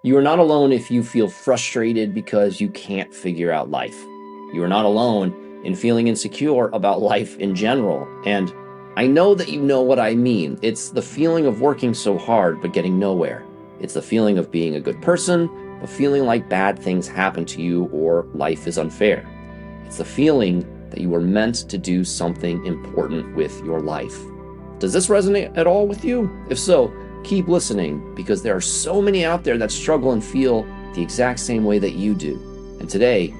You are not alone if you feel frustrated because you can't figure out life. You are not alone in feeling insecure about life in general. And I know that you know what I mean. It's the feeling of working so hard but getting nowhere. It's the feeling of being a good person, but feeling like bad things happen to you or life is unfair. It's the feeling that you were meant to do something important with your life. Does this resonate at all with you? If so, keep listening, because there are so many out there that struggle and feel the exact same way that you do. And today,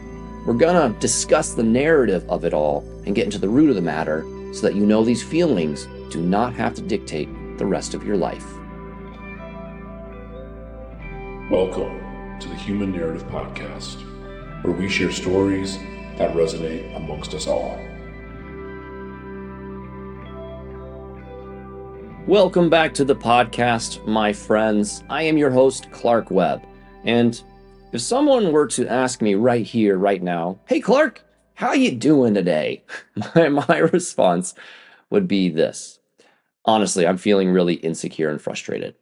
we're gonna discuss the narrative of it all and get into the root of the matter so that you know these feelings do not have to dictate the rest of your life. Welcome to the Human Narrative Podcast, where we share stories that resonate amongst us all. Welcome back to the podcast, my friends. I am your host, Clark Webb. And if someone were to ask me right here, right now, "Hey, Clark, how you doing today?" My response would be this. Honestly, I'm feeling really insecure and frustrated.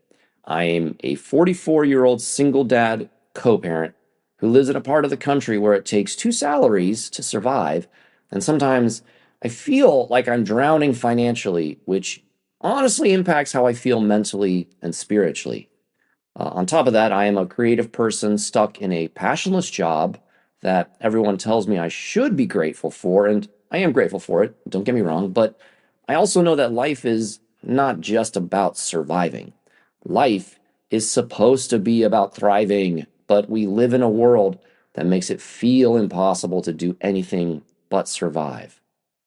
I am a 44-year-old single dad co-parent who lives in a part of the country where it takes two salaries to survive. And sometimes I feel like I'm drowning financially, which honestly impacts how I feel mentally and spiritually. On top of that, I am a creative person stuck in a passionless job that everyone tells me I should be grateful for, and I am grateful for it, don't get me wrong, but I also know that life is not just about surviving. Life is supposed to be about thriving, but we live in a world that makes it feel impossible to do anything but survive.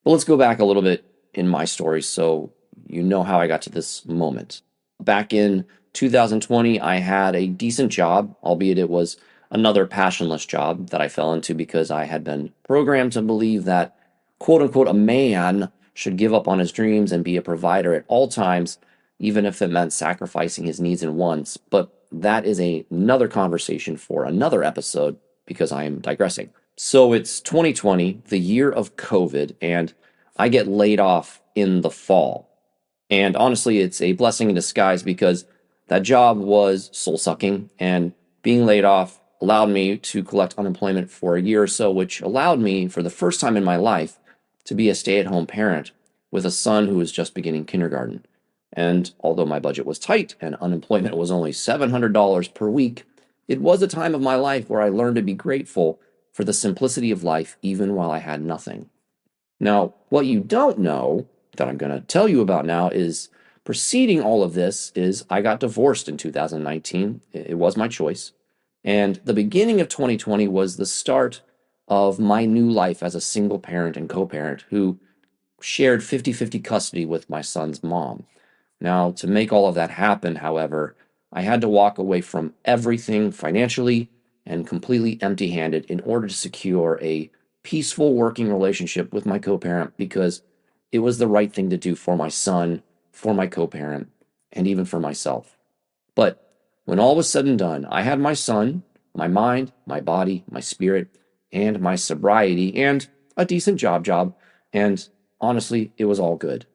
But let's go back a little bit in my story so you know how I got to this moment. Back in 2020, I had a decent job, albeit it was another passionless job that I fell into because I had been programmed to believe that, quote unquote, a man should give up on his dreams and be a provider at all times, even if it meant sacrificing his needs and wants. But that is another conversation for another episode because I am digressing. So it's 2020, the year of COVID, and I get laid off in the fall. And honestly, it's a blessing in disguise because that job was soul sucking, and being laid off allowed me to collect unemployment for a year or so, which allowed me, for the first time in my life, to be a stay at home parent with a son who was just beginning kindergarten. And although my budget was tight and unemployment was only $700 per week, it was a time of my life where I learned to be grateful for the simplicity of life, even while I had nothing. Now, what you don't know that I'm going to tell you about now is preceding all of this is I got divorced in 2019. It was my choice. And the beginning of 2020 was the start of my new life as a single parent and co-parent who shared 50-50 custody with my son's mom. Now, to make all of that happen, however, I had to walk away from everything financially and completely empty-handed in order to secure a peaceful working relationship with my co-parent because it was the right thing to do for my son, for my co-parent, and even for myself. But when all was said and done, I had my son, my mind, my body, my spirit, and my sobriety, and a decent job, and honestly, it was all good.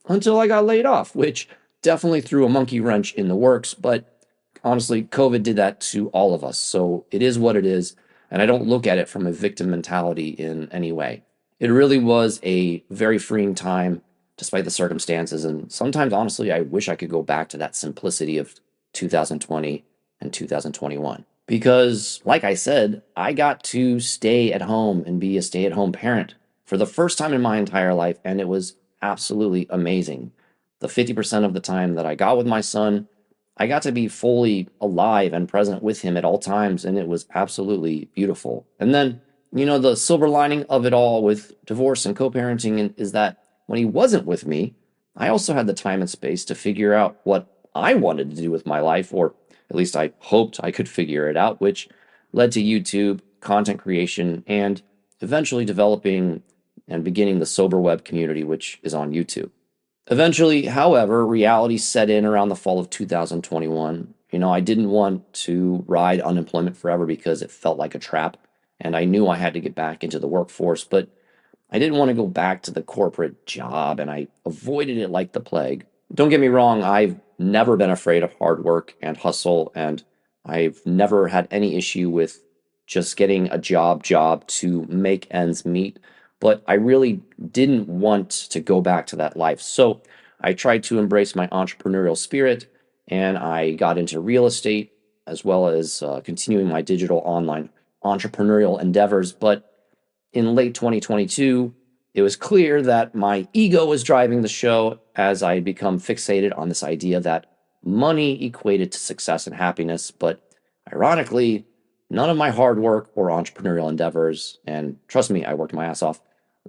Until I got laid off, which definitely threw a monkey wrench in the works, but honestly, COVID did that to all of us, so it is what it is, and I don't look at it from a victim mentality in any way. It really was a very freeing time, despite the circumstances, and sometimes, honestly, I wish I could go back to that simplicity of 2020 and 2021. Because, like I said, I got to stay at home and be a stay at home parent for the first time in my entire life, and it was absolutely amazing. The 50% of the time that I got with my son, I got to be fully alive and present with him at all times, and it was absolutely beautiful. And then, the silver lining of it all with divorce and co-parenting is that when he wasn't with me, I also had the time and space to figure out what I wanted to do with my life, or at least I hoped I could figure it out, which led to YouTube, content creation, and eventually developing and beginning the Sober Web community, which is on YouTube. Eventually, however, reality set in around the fall of 2021. I didn't want to ride unemployment forever because it felt like a trap, and I knew I had to get back into the workforce, but I didn't want to go back to the corporate job, and I avoided it like the plague. Don't get me wrong, I've never been afraid of hard work and hustle, and I've never had any issue with just getting a job to make ends meet, but I really didn't want to go back to that life. So I tried to embrace my entrepreneurial spirit and I got into real estate as well as continuing my digital online entrepreneurial endeavors. But in late 2022, it was clear that my ego was driving the show as I had become fixated on this idea that money equated to success and happiness. But ironically, none of my hard work or entrepreneurial endeavors, and trust me, I worked my ass off,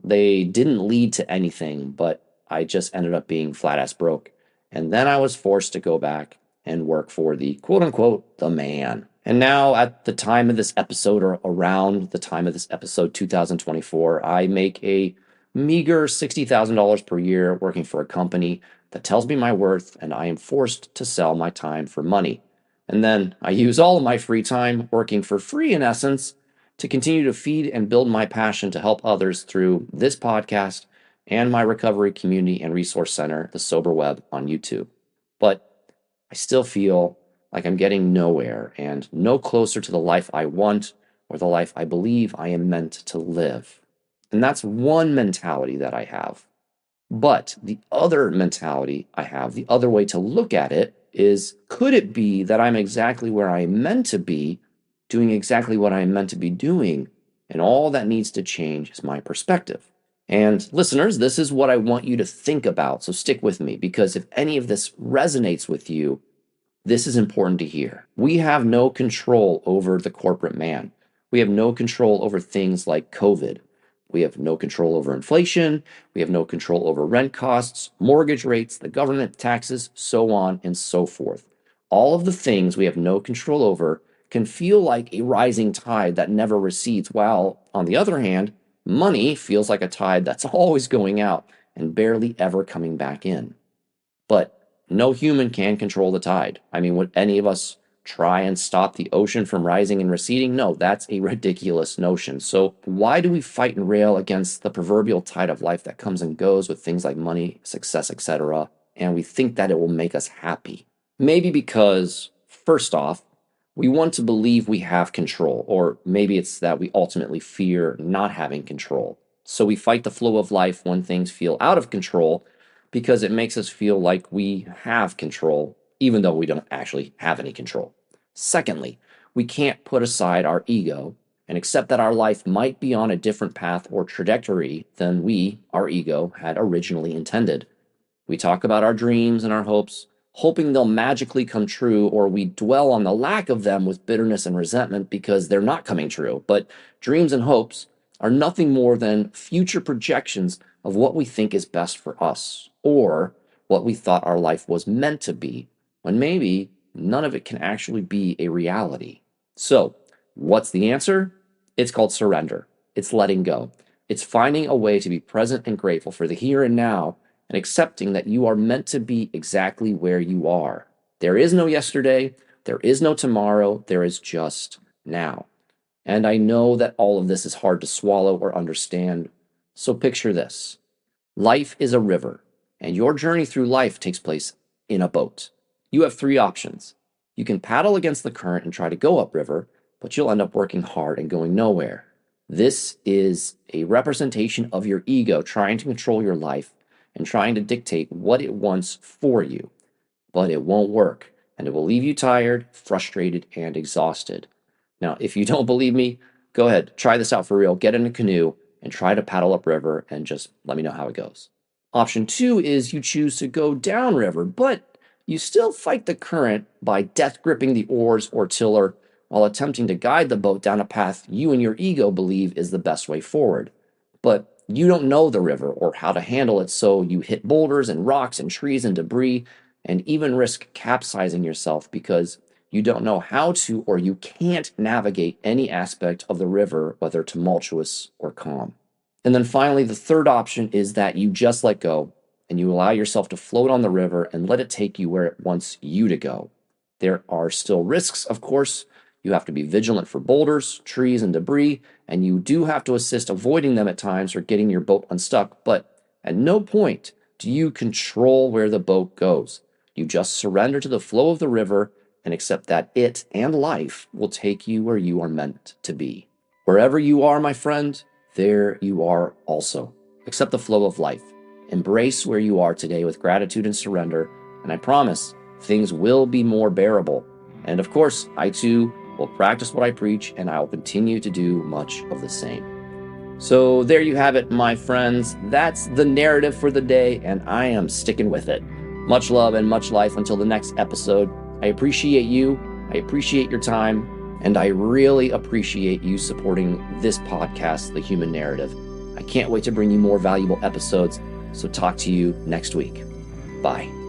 they didn't lead to anything, but I just ended up being flat ass broke. And then I was forced to go back and work for the quote unquote the man. And now, at the time of this episode, or around the time of this episode, 2024, I make a meager $60,000 per year working for a company that tells me my worth, and I am forced to sell my time for money. And then I use all of my free time working for free, in essence, to continue to feed and build my passion to help others through this podcast and my recovery community and resource center, the Sober Webb, on YouTube. But I still feel like I'm getting nowhere and no closer to the life I want or the life I believe I am meant to live. And that's one mentality that I have. But the other mentality I have, the other way to look at it is, could it be that I'm exactly where I'm meant to be, doing exactly what I'm meant to be doing, and all that needs to change is my perspective? And listeners, this is what I want you to think about. So stick with me, because if any of this resonates with you, this is important to hear. We have no control over the corporate man. We have no control over things like COVID. We have no control over inflation. We have no control over rent costs, mortgage rates, the government taxes, so on and so forth. All of the things we have no control over can feel like a rising tide that never recedes, while, on the other hand, money feels like a tide that's always going out and barely ever coming back in. But no human can control the tide. I mean, would any of us try and stop the ocean from rising and receding? No, that's a ridiculous notion. So why do we fight and rail against the proverbial tide of life that comes and goes with things like money, success, etc., and we think that it will make us happy? Maybe because, first off, we want to believe we have control, or maybe it's that we ultimately fear not having control. So we fight the flow of life when things feel out of control, because it makes us feel like we have control, even though we don't actually have any control. Secondly, we can't put aside our ego and accept that our life might be on a different path or trajectory than we, our ego, had originally intended. We talk about our dreams and our hopes, hoping they'll magically come true, or we dwell on the lack of them with bitterness and resentment because they're not coming true. But dreams and hopes are nothing more than future projections of what we think is best for us, or what we thought our life was meant to be, when maybe none of it can actually be a reality. So, what's the answer? It's called surrender. It's letting go. It's finding a way to be present and grateful for the here and now, and accepting that you are meant to be exactly where you are. There is no yesterday, there is no tomorrow, there is just now. And I know that all of this is hard to swallow or understand. So picture this. Life is a river, and your journey through life takes place in a boat. You have three options. You can paddle against the current and try to go upriver, but you'll end up working hard and going nowhere. This is a representation of your ego trying to control your life and trying to dictate what it wants for you. But it won't work, and it will leave you tired, frustrated, and exhausted. Now, if you don't believe me, go ahead, try this out for real. Get in a canoe and try to paddle upriver and just let me know how it goes. Option 2 is you choose to go downriver, but you still fight the current by death gripping the oars or tiller while attempting to guide the boat down a path you and your ego believe is the best way forward. But you don't know the river or how to handle it, so you hit boulders and rocks and trees and debris, and even risk capsizing yourself because you don't know how to, or you can't navigate any aspect of the river, whether tumultuous or calm. And then finally, the third option is that you just let go and you allow yourself to float on the river and let it take you where it wants you to go. There are still risks, of course. You have to be vigilant for boulders, trees, and debris, and you do have to assist avoiding them at times or getting your boat unstuck, but at no point do you control where the boat goes. You just surrender to the flow of the river and accept that it and life will take you where you are meant to be. Wherever you are, my friend, there you are also. Accept the flow of life. Embrace where you are today with gratitude and surrender, and I promise things will be more bearable. And of course, I too will practice what I preach, and I will continue to do much of the same. So there you have it, my friends. That's the narrative for the day, and I am sticking with it. Much love and much life until the next episode. I appreciate you. I appreciate your time, and I really appreciate you supporting this podcast, The Human Narrative. I can't wait to bring you more valuable episodes, so talk to you next week. Bye.